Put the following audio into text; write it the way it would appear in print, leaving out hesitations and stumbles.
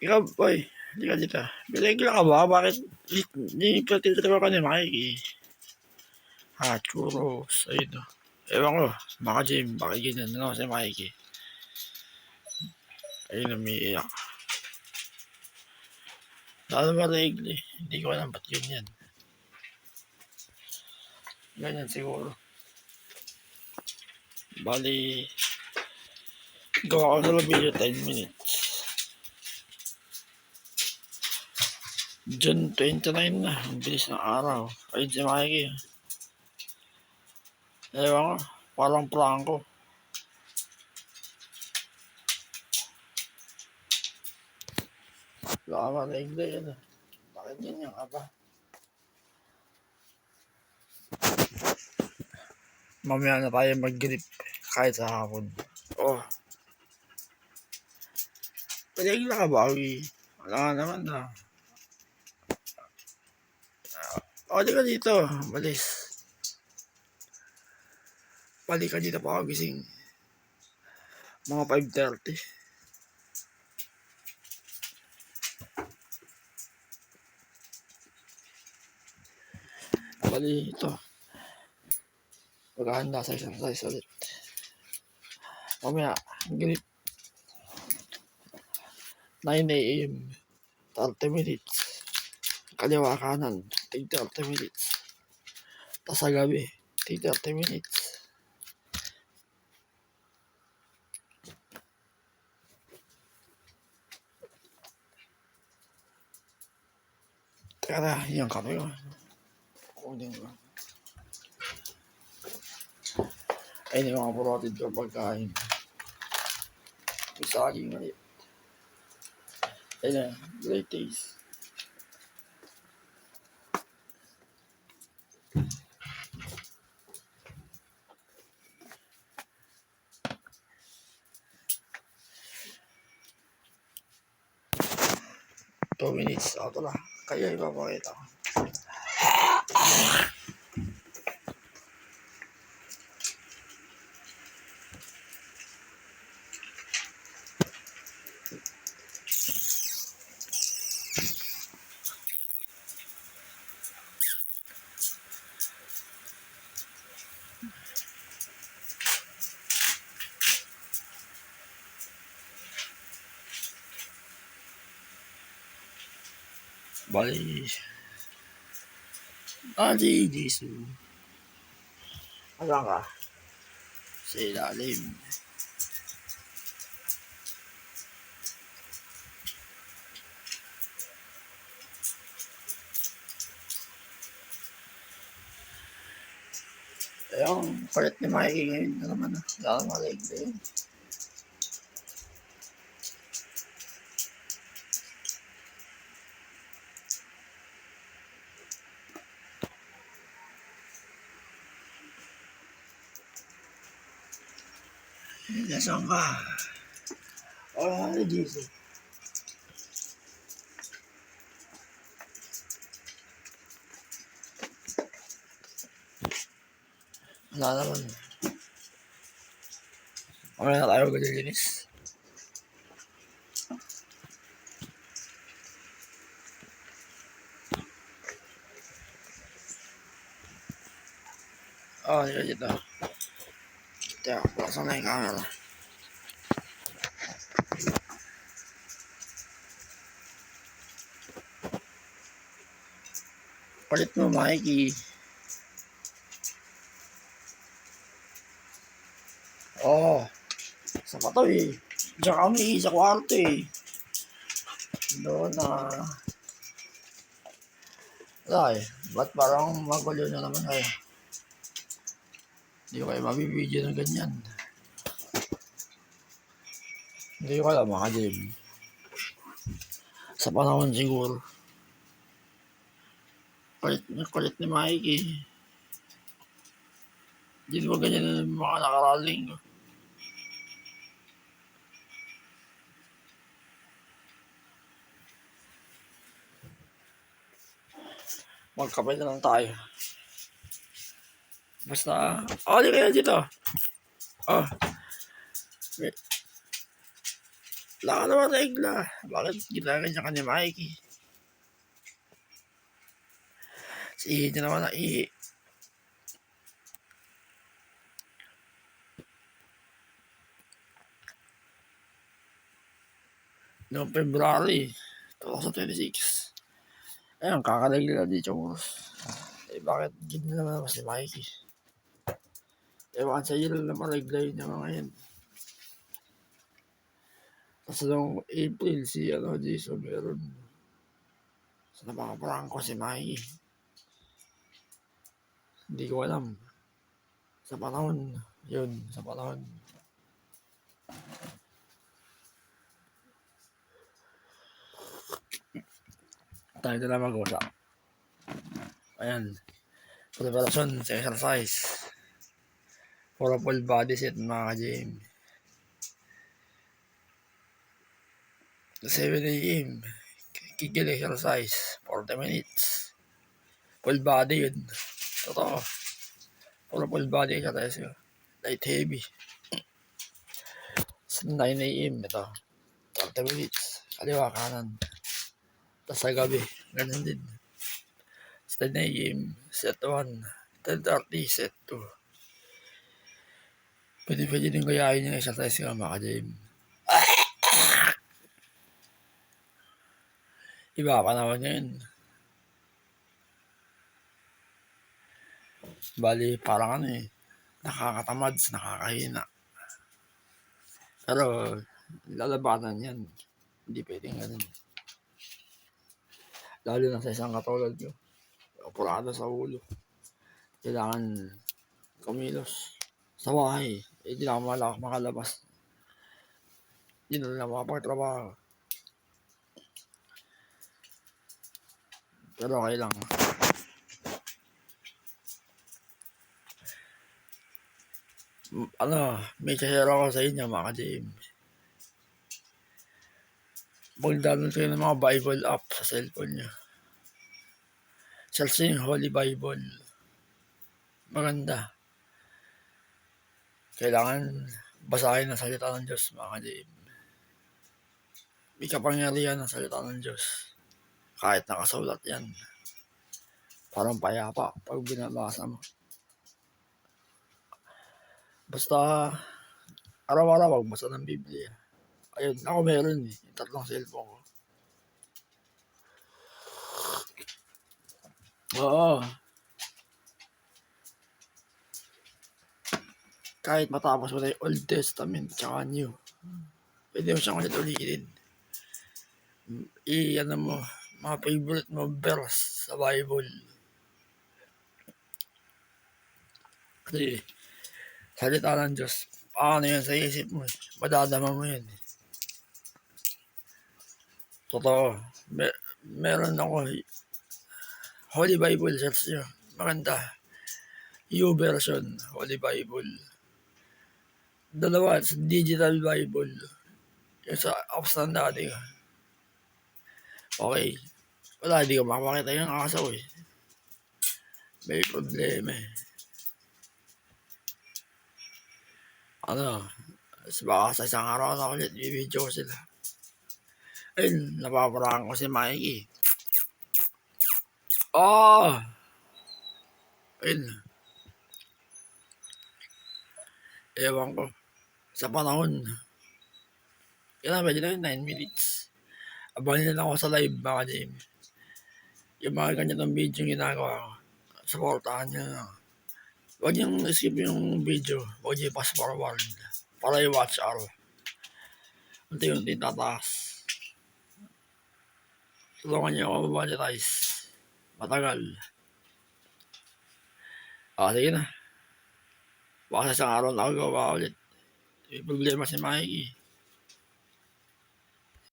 Ikaw, boy, hindi ka dito. Biligla ka ba? Bakit hindi ka titirawa ka ni Mikey? Ha, churros. Ayun o. Ewan ko, baka Jim, baka ganyan na si Mikey. Ayun, umiiyak. Lalo ba regli? Hindi ko alam ba't ganyan. Ganyan siguro. Bali, gawa ko sa video 10 minutes. June 29 na, ang bilis ng araw. Ayun si Mikey. Ewan ko, parang prangko. Baka ma-regli yun. Bakit ganyan ka ba? Mamaya na tayo mag-grip kahit sa hapon. Oh, paligla ka ba? Wala nga naman na. O, di ka dito. Malis. Balik ka dito pa ako gising. Mga 5:30. Bali ito. Maghahanda sa exercise ulit. Mamaya, grip. 9 a.m. 30 minutes. Kaliwa kanan. 30 minutes. Tapos sa gabi, 30 minutes. Teka na, yung kape ko. Kunin ko. Ayun yung mga protein ko pagkain. May saging ulit. Ayun na, great taste. Two minutes. Ito na. Kaya ipapakita ko. Bali. Jisu. Asan ka? Sa ilalim. Yung palit ni Mikey ngayon na naman. Lalo malig din. Nasaan ka? Jisu. Wala naman. Mamaya na tayo maglilinis. Dito. Teka, buksan na yung camera. Palit mo, Mikey. Sa pato eh. Diyan kami sa kwarto eh. Doon na. Wala eh. Ba't parang magulo na naman kayo? Hindi ko kayo mabibidyo ng ganyan. Hindi ko alam mga Jim. Sa panahon siguro. Kulit ni Mikey. Hindi ba ganyan na mga nakaraling ko? Magkape na lang tayo. Basta, di kayo dito. Wala ka naman regla. Bakit ginaganyan ka ni Mikey? Si Ihi niya naman na Ihi. Noong February 2026. Ayun, kakaregla di Choros. Bakit ginawa naman si Mikey? Ewan sa iyo lang naman regla yun naman ngayon. Tapos noong April, si Jason meron. So, napaka-prank ko si Mikey. Hindi ko alam. Sa panahon, yun, sa panahon. Tayo na lang mag-usap. Ayan. Preparasyon sa exercise. For a full body set mga ka-gym. 7 a.m. Kikil exercise. 40 minutes. Full body yun. Totoo. For a full body exercise yun. Light heavy. 9 a.m. Ito. 40 minutes. Kaliwa kanan. Tapos sa gabi. Ganun din. 10 a.m. Set 1. 10:30 set 2. Pwede din gayahin yung exercise nga mga ka-gym. Iba pa naman yun. Bali, parang nakakatamad, nakakahina. Pero, lalabanan yan. Hindi pwedeng ganun. Lalo na sa isang katulad ko. Opurado sa ulo. Kailangan kumilos. Sa bahay, hindi na ako makalabas. Hindi na lang makapagtrabaho. Pero okay lang. May share ako sa inyo mga ka-gym. Mag-download kayo ng mga Bible app sa cellphone nyo. Search nyo Holy Bible. Maganda. Kailangan basahin ang salita ng Diyos mga ka-gym. May kapangyarihan ang salita ng Diyos. Kahit nakasulat yan. Parang payapa pag binabasa mo. Basta araw-araw magbasa ng Biblia. Ayun, ako meron yung 3 cellphone ko. Oo. Kahit matapos mo na yung Old Testament tsaka New, pwede mo siyang ulit-ulitin. Ano mo, mga favorite mo verse sa Bible. Kasi, salita ng Diyos, paano yan sa isip mo? Madadama mo yan. Totoo. Meron ako Holy Bible, search nyo. Maganda. U version, Holy Bible. Dalawa, sa digital Bible. Yung sa apps ng dati ko. Okay. Wala, hindi ko makakita yung asaw eh. May problema eh. Baka sa isang araw na ulit, bibidyo ko sila. Ayun, napaparaan ko si Mikey. Ayun. Ewan ko. Sa panahon. Medyo na yun, 9 minutes. Abangan na ako sa live, mga Jim. Yung mga ganyan video yung ginagawa ko. Supportahan nyo na. Huwag niyong skip yung video. Huwag niyo pass forward. Para i-watch araw. Unti-unti tataas. Tulungan niyo ako monetize. Matagal. Sige na. Baka sa isang araw na ako gawa ulit. May problema si Mikey.